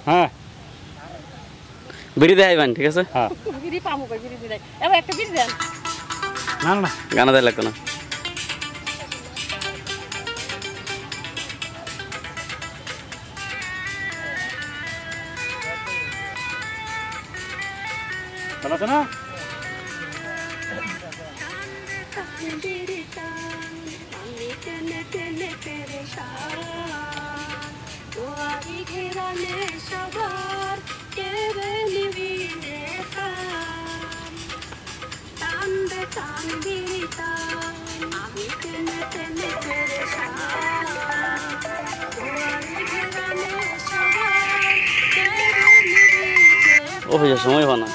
হ্যাঁ বিড়ি দেখাইবেন, ঠিক আছে? হ্যাঁ বিড়ি পামু কই বিড়ি দিলাই এবার একটা বিড়ি দেন না না গানা দেয় লাগতো না। ভালো আছে না? ও হয়ে সময় হয় না।